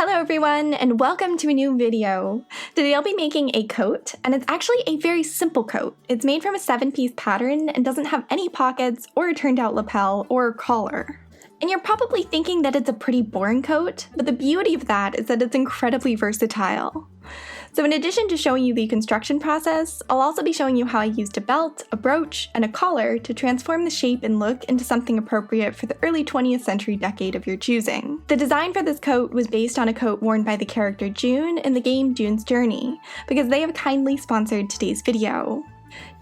Hello everyone, and welcome to a new video. Today I'll be making a coat, and it's actually a very simple coat. It's made from a 7-piece pattern and doesn't have any pockets or a turned out lapel or collar. And you're probably thinking that it's a pretty boring coat, but the beauty of that is that it's incredibly versatile. So in addition to showing you the construction process, I'll also be showing you how I used a belt, a brooch, and a collar to transform the shape and look into something appropriate for the early 20th century decade of your choosing. The design for this coat was based on a coat worn by the character June in the game June's Journey, because they have kindly sponsored today's video.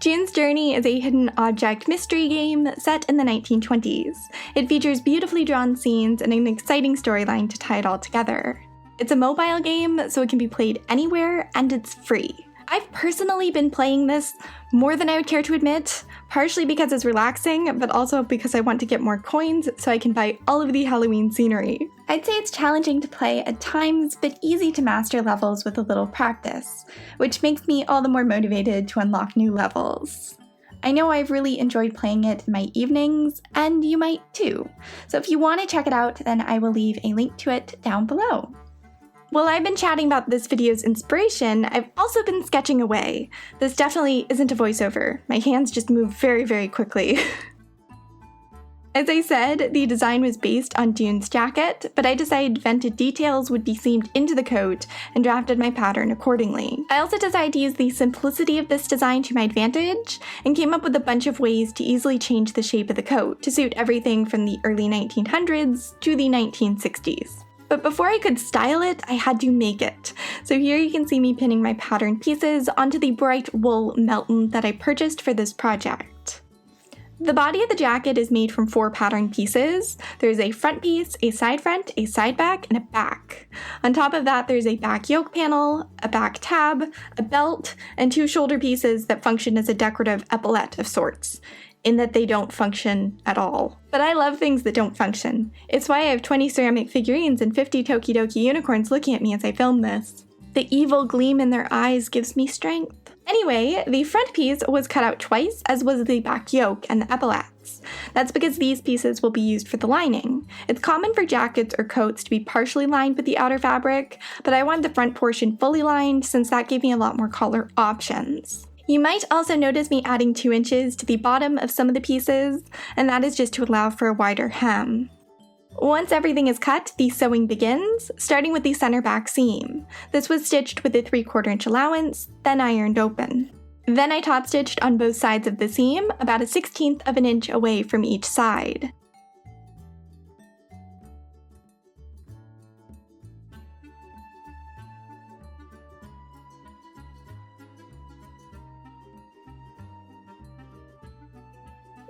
June's Journey is a hidden object mystery game set in the 1920s. It features beautifully drawn scenes and an exciting storyline to tie it all together. It's a mobile game, so it can be played anywhere, and it's free. I've personally been playing this more than I would care to admit, partially because it's relaxing, but also because I want to get more coins so I can buy all of the Halloween scenery. I'd say it's challenging to play at times, but easy to master levels with a little practice, which makes me all the more motivated to unlock new levels. I know I've really enjoyed playing it in my evenings, and you might too. So if you want to check it out, then I will leave a link to it down below. While I've been chatting about this video's inspiration, I've also been sketching away. This definitely isn't a voiceover. My hands just move very, very quickly. As I said, the design was based on June's jacket, but I decided vented details would be seamed into the coat and drafted my pattern accordingly. I also decided to use the simplicity of this design to my advantage and came up with a bunch of ways to easily change the shape of the coat to suit everything from the early 1900s to the 1960s. But before I could style it, I had to make it. So here you can see me pinning my pattern pieces onto the bright wool melton that I purchased for this project. The body of the jacket is made from 4 pattern pieces. There's a front piece, a side front, a side back, and a back. On top of that, there's a back yoke panel, a back tab, a belt, and 2 shoulder pieces that function as a decorative epaulette of sorts, in that they don't function at all. But I love things that don't function. It's why I have 20 ceramic figurines and 50 Tokidoki unicorns looking at me as I film this. The evil gleam in their eyes gives me strength. Anyway, the front piece was cut out twice, as was the back yoke and the epaulettes. That's because these pieces will be used for the lining. It's common for jackets or coats to be partially lined with the outer fabric, but I wanted the front portion fully lined since that gave me a lot more color options. You might also notice me adding 2 inches to the bottom of some of the pieces, and that is just to allow for a wider hem. Once everything is cut, the sewing begins, starting with the center back seam. This was stitched with a 3/4 inch allowance, then ironed open. Then I top stitched on both sides of the seam, about a 1/16 of an inch away from each side.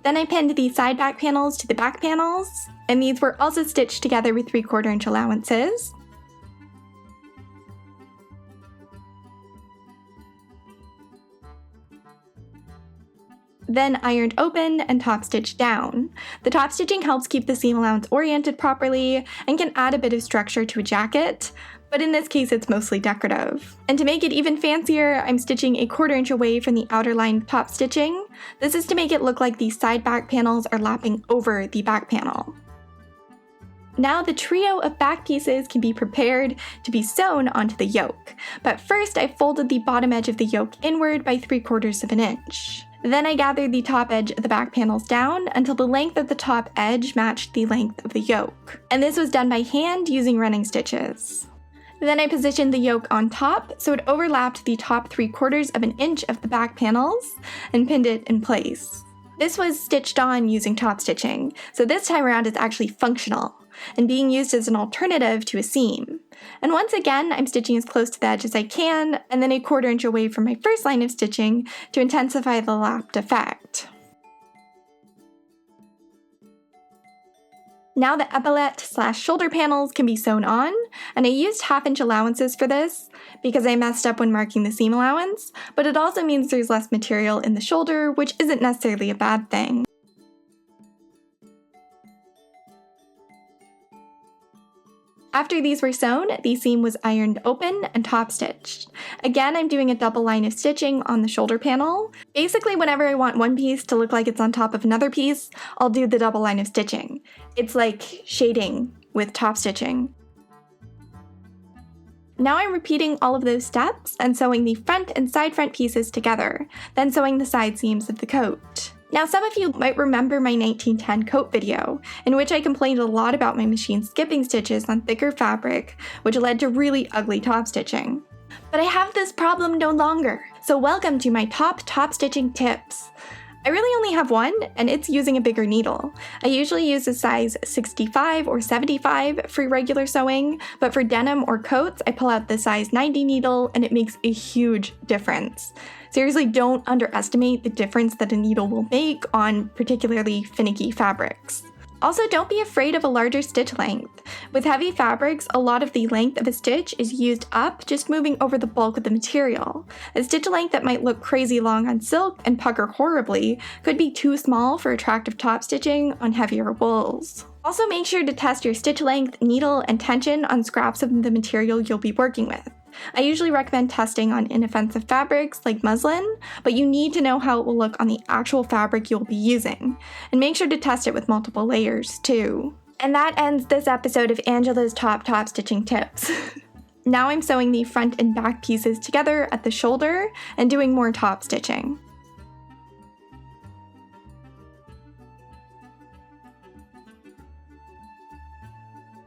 Then I pinned the side back panels to the back panels, and these were also stitched together with 3/4 inch allowances. Then ironed open and top stitched down. The top stitching helps keep the seam allowance oriented properly and can add a bit of structure to a jacket, but in this case it's mostly decorative. And to make it even fancier, I'm stitching a 1/4 inch away from the outer line top stitching. This is to make it look like the side back panels are lapping over the back panel. Now the trio of back pieces can be prepared to be sewn onto the yoke, but first I folded the bottom edge of the yoke inward by 3/4 of an inch. Then I gathered the top edge of the back panels down until the length of the top edge matched the length of the yoke. And this was done by hand using running stitches. Then I positioned the yoke on top so it overlapped the top 3/4 of an inch of the back panels and pinned it in place. This was stitched on using top stitching, so this time around it's actually functional and being used as an alternative to a seam. And once again, I'm stitching as close to the edge as I can, and then a 1/4 inch away from my first line of stitching to intensify the lapped effect. Now the epaulette/shoulder panels can be sewn on, and I used 1/2 inch allowances for this because I messed up when marking the seam allowance, but it also means there's less material in the shoulder, which isn't necessarily a bad thing. After these were sewn, the seam was ironed open and top stitched. Again, I'm doing a double line of stitching on the shoulder panel. Basically, whenever I want one piece to look like it's on top of another piece, I'll do the double line of stitching. It's like shading with top stitching. Now I'm repeating all of those steps and sewing the front and side front pieces together, then sewing the side seams of the coat. Now, some of you might remember my 1910 coat video, in which I complained a lot about my machine skipping stitches on thicker fabric, which led to really ugly top stitching. But I have this problem no longer, so welcome to my top stitching tips. I really only have one, and it's using a bigger needle. I usually use a size 65 or 75 for regular sewing, but for denim or coats, I pull out the size 90 needle, and it makes a huge difference. Seriously, don't underestimate the difference that a needle will make on particularly finicky fabrics. Also, don't be afraid of a larger stitch length. With heavy fabrics, a lot of the length of a stitch is used up, just moving over the bulk of the material. A stitch length that might look crazy long on silk and pucker horribly could be too small for attractive top stitching on heavier wools. Also, make sure to test your stitch length, needle, and tension on scraps of the material you'll be working with. I usually recommend testing on inoffensive fabrics like muslin, but you need to know how it will look on the actual fabric you'll be using, and make sure to test it with multiple layers too. And that ends this episode of Angela's top stitching tips. Now I'm sewing the front and back pieces together at the shoulder and doing more top stitching.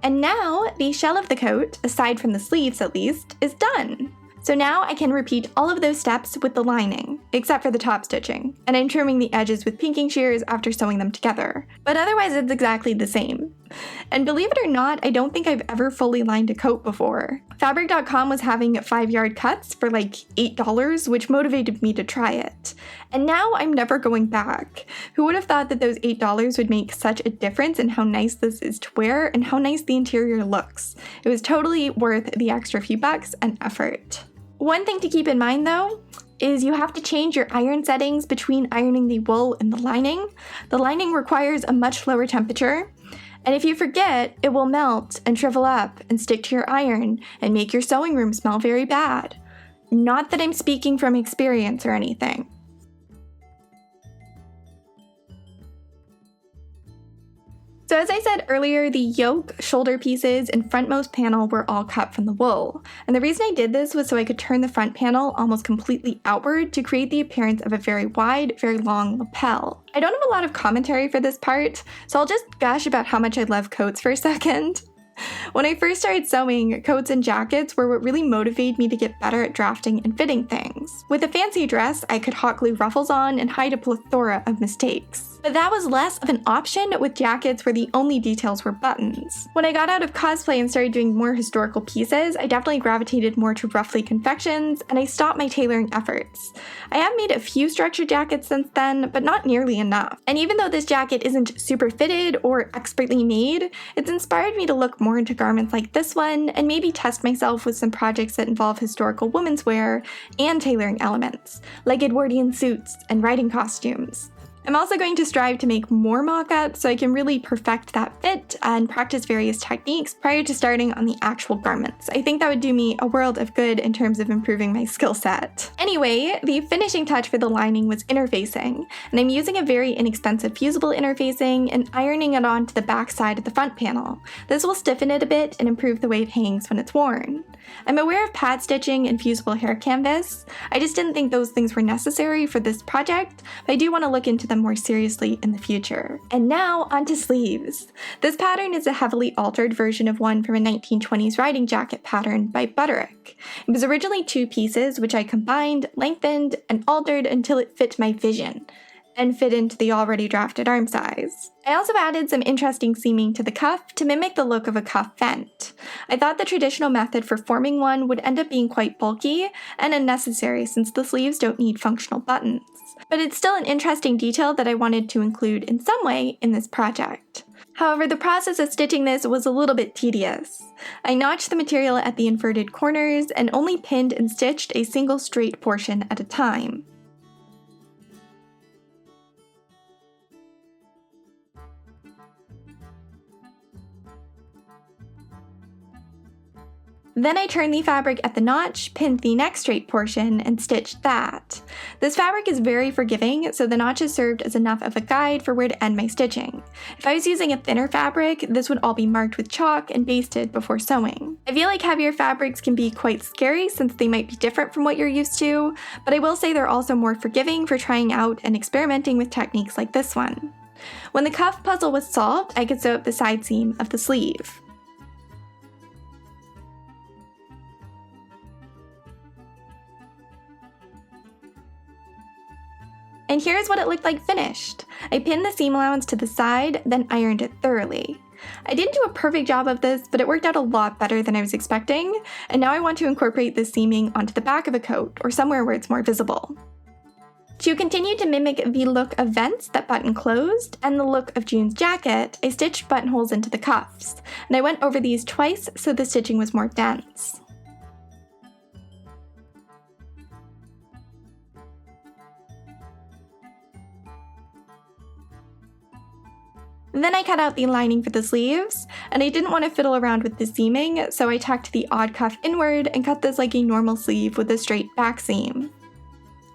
And now, the shell of the coat, aside from the sleeves at least, is done. So now I can repeat all of those steps with the lining, except for the top stitching, and I'm trimming the edges with pinking shears after sewing them together. But otherwise it's exactly the same. And believe it or not, I don't think I've ever fully lined a coat before. Fabric.com was having 5-yard cuts for like $8, which motivated me to try it. And now I'm never going back. Who would have thought that those $8 would make such a difference in how nice this is to wear and how nice the interior looks? It was totally worth the extra few bucks and effort. One thing to keep in mind though, is you have to change your iron settings between ironing the wool and the lining. The lining requires a much lower temperature, and if you forget, it will melt and shrivel up and stick to your iron and make your sewing room smell very bad. Not that I'm speaking from experience or anything. So as I said earlier, the yoke, shoulder pieces, and frontmost panel were all cut from the wool. And the reason I did this was so I could turn the front panel almost completely outward to create the appearance of a very wide, very long lapel. I don't have a lot of commentary for this part, so I'll just gush about how much I love coats for a second. When I first started sewing, coats and jackets were what really motivated me to get better at drafting and fitting things. With a fancy dress, I could hot glue ruffles on and hide a plethora of mistakes. But that was less of an option with jackets where the only details were buttons. When I got out of cosplay and started doing more historical pieces, I definitely gravitated more to roughly confections, and I stopped my tailoring efforts. I have made a few structured jackets since then, but not nearly enough. And even though this jacket isn't super fitted or expertly made, it's inspired me to look more into garments like this one, and maybe test myself with some projects that involve historical women's wear and tailoring elements, like Edwardian suits and riding costumes. I'm also going to strive to make more mock-ups so I can really perfect that fit and practice various techniques prior to starting on the actual garments. I think that would do me a world of good in terms of improving my skill set. Anyway, the finishing touch for the lining was interfacing, and I'm using a very inexpensive fusible interfacing and ironing it onto the back side of the front panel. This will stiffen it a bit and improve the way it hangs when it's worn. I'm aware of pad stitching and fusible hair canvas. I just didn't think those things were necessary for this project, but I do want to look into them more seriously in the future. And now onto sleeves. This pattern is a heavily altered version of one from a 1920s riding jacket pattern by Butterick. It was originally 2 pieces, which I combined, lengthened, and altered until it fit my vision and fit into the already drafted arm size. I also added some interesting seaming to the cuff to mimic the look of a cuff vent. I thought the traditional method for forming one would end up being quite bulky and unnecessary since the sleeves don't need functional buttons. But it's still an interesting detail that I wanted to include in some way in this project. However, the process of stitching this was a little bit tedious. I notched the material at the inverted corners and only pinned and stitched a single straight portion at a time. Then I turned the fabric at the notch, pinned the next straight portion, and stitched that. This fabric is very forgiving, so the notches served as enough of a guide for where to end my stitching. If I was using a thinner fabric, this would all be marked with chalk and basted before sewing. I feel like heavier fabrics can be quite scary since they might be different from what you're used to, but I will say they're also more forgiving for trying out and experimenting with techniques like this one. When the cuff puzzle was solved, I could sew up the side seam of the sleeve. And here's what it looked like finished. I pinned the seam allowance to the side, then ironed it thoroughly. I didn't do a perfect job of this, but it worked out a lot better than I was expecting, and now I want to incorporate this seaming onto the back of a coat, or somewhere where it's more visible. To continue to mimic the look of vents that button closed, and the look of June's jacket, I stitched buttonholes into the cuffs, and I went over these twice so the stitching was more dense. Then I cut out the lining for the sleeves, and I didn't want to fiddle around with the seaming, so I tucked the odd cuff inward and cut this like a normal sleeve with a straight back seam.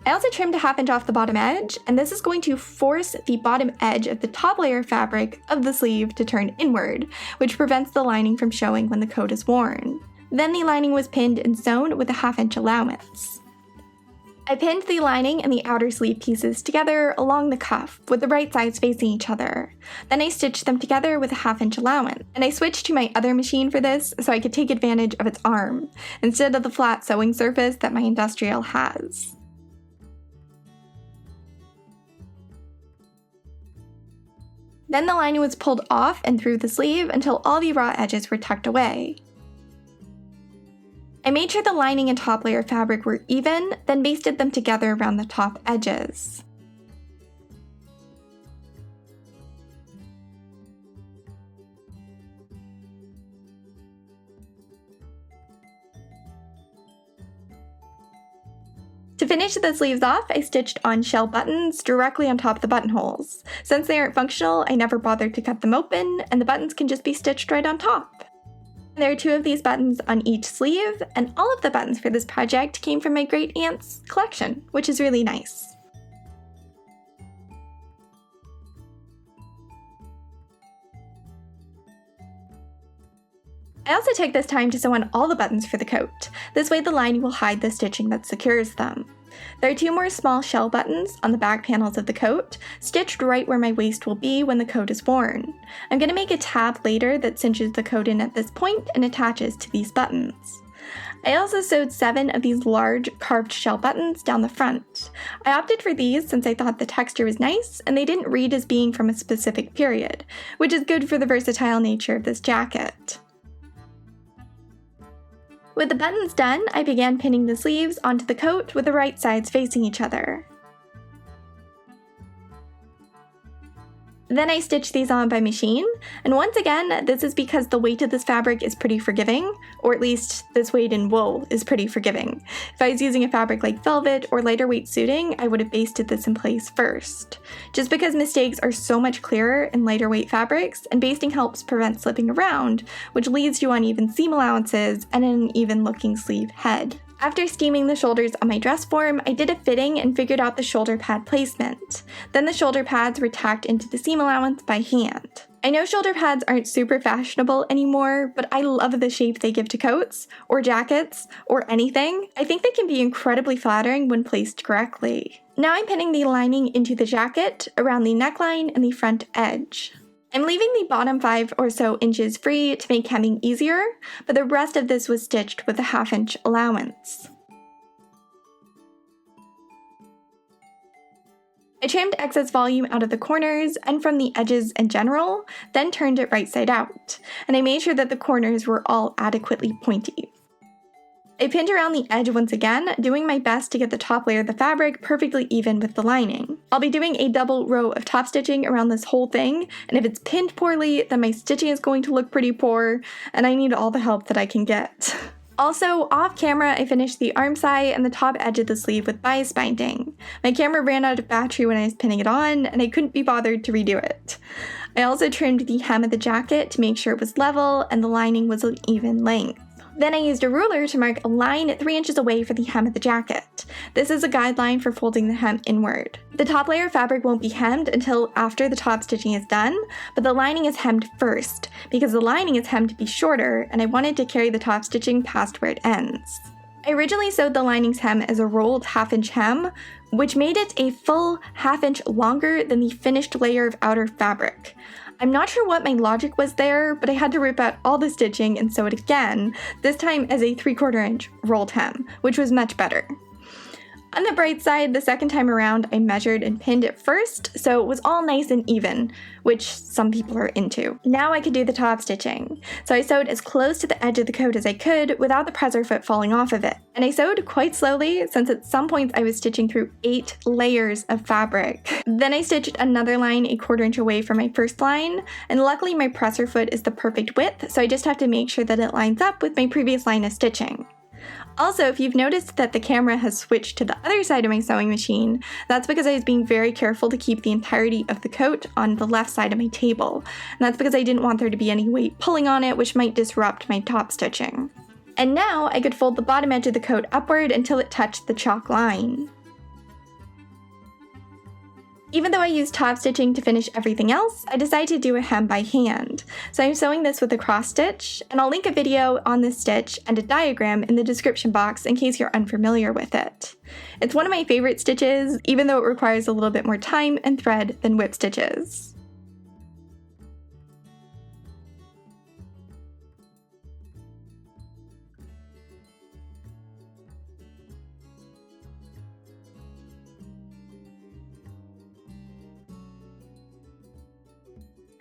I also trimmed a 1/2 inch off the bottom edge, and this is going to force the bottom edge of the top layer of fabric of the sleeve to turn inward, which prevents the lining from showing when the coat is worn. Then the lining was pinned and sewn with a 1/2 inch allowance. I pinned the lining and the outer sleeve pieces together along the cuff, with the right sides facing each other. Then I stitched them together with a 1/2 inch allowance, and I switched to my other machine for this so I could take advantage of its arm, instead of the flat sewing surface that my industrial has. Then the lining was pulled off and through the sleeve until all the raw edges were tucked away. I made sure the lining and top layer of fabric were even, then basted them together around the top edges. To finish the sleeves off, I stitched on shell buttons directly on top of the buttonholes. Since they aren't functional, I never bothered to cut them open, and the buttons can just be stitched right on top. There are 2 of these buttons on each sleeve, and all of the buttons for this project came from my great aunt's collection, which is really nice. I also took this time to sew on all the buttons for the coat. This way the lining will hide the stitching that secures them. There are 2 more small shell buttons on the back panels of the coat, stitched right where my waist will be when the coat is worn. I'm going to make a tab later that cinches the coat in at this point and attaches to these buttons. I also sewed 7 of these large carved shell buttons down the front. I opted for these since I thought the texture was nice and they didn't read as being from a specific period, which is good for the versatile nature of this jacket. With the buttons done, I began pinning the sleeves onto the coat with the right sides facing each other. Then I stitched these on by machine, and once again, this is because the weight of this fabric is pretty forgiving, or at least this weight in wool is pretty forgiving. If I was using a fabric like velvet or lighter weight suiting, I would have basted this in place first. Just because mistakes are so much clearer in lighter weight fabrics, and basting helps prevent slipping around, which leads to uneven seam allowances and an uneven looking sleeve head. After steaming the shoulders on my dress form, I did a fitting and figured out the shoulder pad placement. Then the shoulder pads were tacked into the seam allowance by hand. I know shoulder pads aren't super fashionable anymore, but I love the shape they give to coats, or jackets, or anything. I think they can be incredibly flattering when placed correctly. Now I'm pinning the lining into the jacket, around the neckline and the front edge. I'm leaving the bottom 5 or so inches free to make hemming easier, but the rest of this was stitched with a 1/2 inch allowance. I trimmed excess volume out of the corners and from the edges in general, then turned it right side out, and I made sure that the corners were all adequately pointy. I pinned around the edge once again, doing my best to get the top layer of the fabric perfectly even with the lining. I'll be doing a double row of top stitching around this whole thing, and if it's pinned poorly, then my stitching is going to look pretty poor, and I need all the help that I can get. Also, off camera, I finished the arm side and the top edge of the sleeve with bias binding. My camera ran out of battery when I was pinning it on, and I couldn't be bothered to redo it. I also trimmed the hem of the jacket to make sure it was level and the lining was an even length. Then I used a ruler to mark a line 3 inches away for the hem of the jacket. This is a guideline for folding the hem inward. The top layer of fabric won't be hemmed until after the top stitching is done, but the lining is hemmed first, because the lining is hemmed to be shorter, and I wanted to carry the top stitching past where it ends. I originally sewed the lining's hem as a rolled 1/2-inch hem, which made it a full 1/2 inch longer than the finished layer of outer fabric. I'm not sure what my logic was there, but I had to rip out all the stitching and sew it again, this time as a 3/4 inch rolled hem, which was much better. On the bright side, the second time around I measured and pinned it first, so it was all nice and even, which some people are into. Now I could do the top stitching. So I sewed as close to the edge of the coat as I could without the presser foot falling off of it. And I sewed quite slowly since at some points I was stitching through 8 layers of fabric. Then I stitched another line 1/4 inch away from my first line, and luckily my presser foot is the perfect width, so I just have to make sure that it lines up with my previous line of stitching. Also, if you've noticed that the camera has switched to the other side of my sewing machine, that's because I was being very careful to keep the entirety of the coat on the left side of my table. And that's because I didn't want there to be any weight pulling on it, which might disrupt my top stitching. And now I could fold the bottom edge of the coat upward until it touched the chalk line. Even though I used top stitching to finish everything else, I decided to do a hem by hand. So I'm sewing this with a cross stitch, and I'll link a video on this stitch and a diagram in the description box in case you're unfamiliar with it. It's one of my favorite stitches, even though it requires a little bit more time and thread than whip stitches.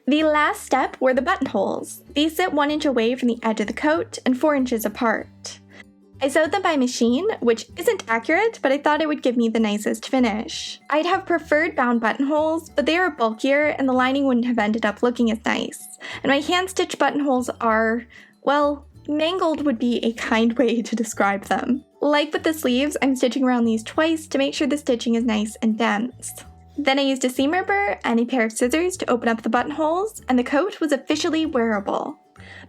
The last step were the buttonholes. These sit 1 inch away from the edge of the coat and 4 inches apart. I sewed them by machine, which isn't accurate, but I thought it would give me the nicest finish. I'd have preferred bound buttonholes, but they are bulkier and the lining wouldn't have ended up looking as nice. And my hand-stitched buttonholes are, well, mangled would be a kind way to describe them. Like with the sleeves, I'm stitching around these twice to make sure the stitching is nice and dense. Then I used a seam ripper and a pair of scissors to open up the buttonholes, and the coat was officially wearable.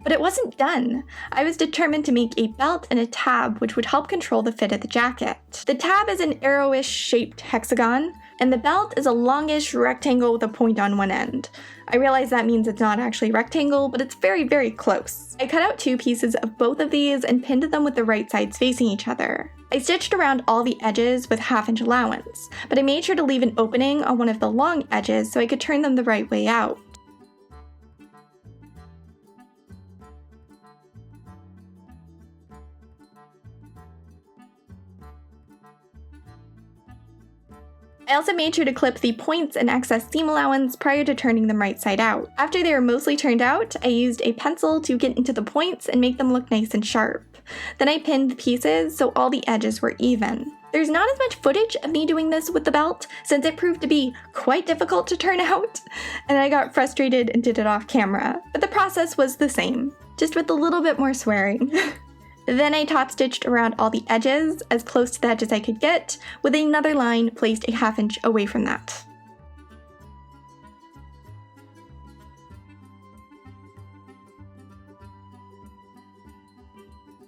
But it wasn't done. I was determined to make a belt and a tab which would help control the fit of the jacket. The tab is an arrowish shaped hexagon, and the belt is a longish rectangle with a point on one end. I realize that means it's not actually rectangle, but it's very, very close. I cut out 2 pieces of both of these and pinned them with the right sides facing each other. I stitched around all the edges with 1/2 inch allowance, but I made sure to leave an opening on one of the long edges so I could turn them the right way out. I also made sure to clip the points and excess seam allowance prior to turning them right side out. After they were mostly turned out, I used a pencil to get into the points and make them look nice and sharp. Then I pinned the pieces so all the edges were even. There's not as much footage of me doing this with the belt since it proved to be quite difficult to turn out, and I got frustrated and did it off camera. But the process was the same, just with a little bit more swearing. Then I top stitched around all the edges, as close to the edge as I could get, with another line placed a 1/2 inch away from that.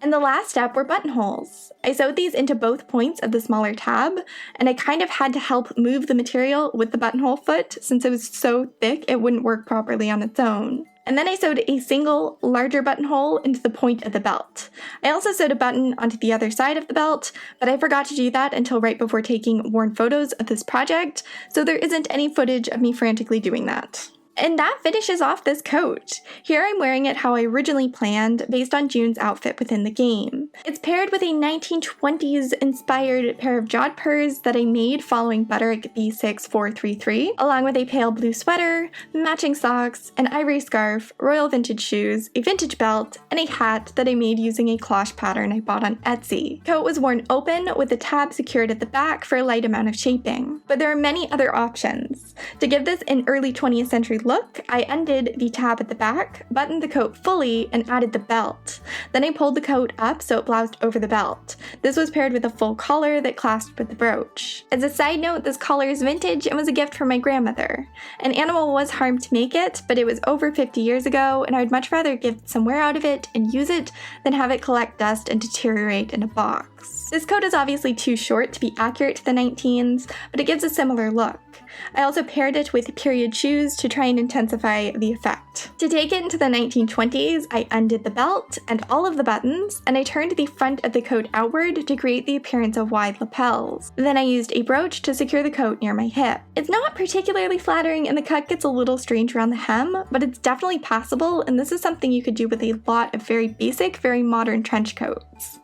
And the last step were buttonholes. I sewed these into both points of the smaller tab, and I kind of had to help move the material with the buttonhole foot since it was so thick it wouldn't work properly on its own. And then I sewed a single, larger buttonhole into the point of the belt. I also sewed a button onto the other side of the belt, but I forgot to do that until right before taking worn photos of this project, so there isn't any footage of me frantically doing that. And that finishes off this coat. Here I'm wearing it how I originally planned, based on June's outfit within the game. It's paired with a 1920s inspired pair of jodhpurs that I made following Butterick B6433, along with a pale blue sweater, matching socks, an ivory scarf, royal vintage shoes, a vintage belt, and a hat that I made using a cloche pattern I bought on Etsy. The coat was worn open with the tab secured at the back for a light amount of shaping. But there are many other options. To give this an early 20th century look, I undid the tab at the back, buttoned the coat fully, and added the belt. Then I pulled the coat up so it bloused over the belt. This was paired with a full collar that clasped with the brooch. As a side note, this collar is vintage and was a gift from my grandmother. An animal was harmed to make it, but it was over 50 years ago, and I would much rather get some wear out of it and use it than have it collect dust and deteriorate in a box. This coat is obviously too short to be accurate to the 19s, but it gives a similar look. I also paired it with period shoes to try and intensify the effect. To take it into the 1920s, I undid the belt and all of the buttons, and I turned the front of the coat outward to create the appearance of wide lapels. Then I used a brooch to secure the coat near my hip. It's not particularly flattering and the cut gets a little strange around the hem, but it's definitely passable, and this is something you could do with a lot of very basic, very modern trench coats.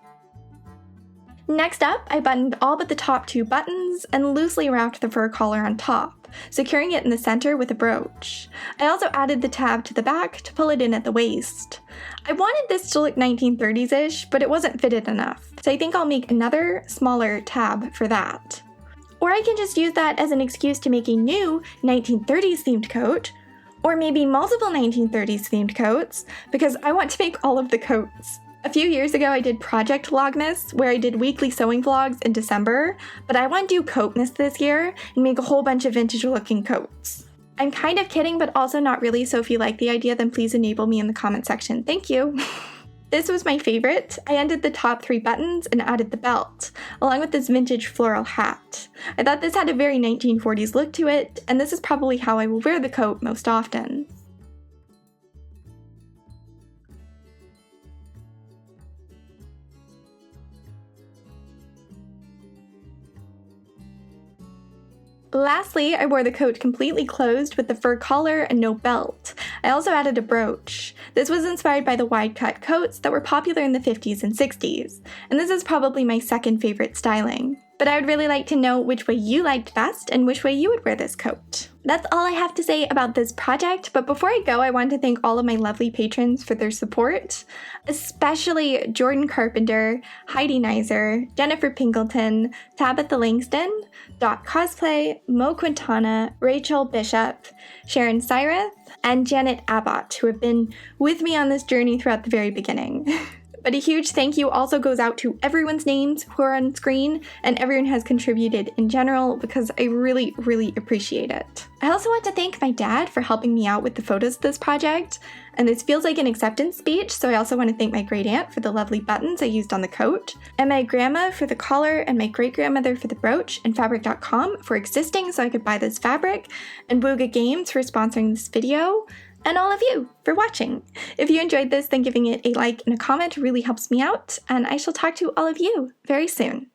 Next up, I buttoned all but the top 2 buttons and loosely wrapped the fur collar on top, securing it in the center with a brooch. I also added the tab to the back to pull it in at the waist. I wanted this to look 1930s-ish, but it wasn't fitted enough, so I think I'll make another, smaller tab for that. Or I can just use that as an excuse to make a new 1930s themed coat, or maybe multiple 1930s themed coats, because I want to make all of the coats. A few years ago, I did Project Vlogmas, where I did weekly sewing vlogs in December, but I want to do Coatmas this year and make a whole bunch of vintage-looking coats. I'm kind of kidding, but also not really, so if you like the idea, then please enable me in the comment section. Thank you! This was my favorite. I undid the top 3 buttons and added the belt, along with this vintage floral hat. I thought this had a very 1940s look to it, and this is probably how I will wear the coat most often. Lastly, I wore the coat completely closed with the fur collar and no belt. I also added a brooch. This was inspired by the wide-cut coats that were popular in the 50s and 60s, and this is probably my second favorite styling. But I would really like to know which way you liked best and which way you would wear this coat. That's all I have to say about this project, but before I go, I want to thank all of my lovely patrons for their support, especially Jordan Carpenter, Heidi Nizer, Jennifer Pingleton, Tabitha Langston, Dot Cosplay, Mo Quintana, Rachel Bishop, Sharon Cyrith, and Janet Abbott, who have been with me on this journey throughout the very beginning. But a huge thank you also goes out to everyone's names who are on screen and everyone has contributed in general because I really, really appreciate it. I also want to thank my dad for helping me out with the photos of this project, and this feels like an acceptance speech, so I also want to thank my great aunt for the lovely buttons I used on the coat, and my grandma for the collar, and my great grandmother for the brooch, and Fabric.com for existing so I could buy this fabric, and Wooga Games for sponsoring this video, and all of you for watching. If you enjoyed this, then giving it a like and a comment really helps me out, and I shall talk to all of you very soon.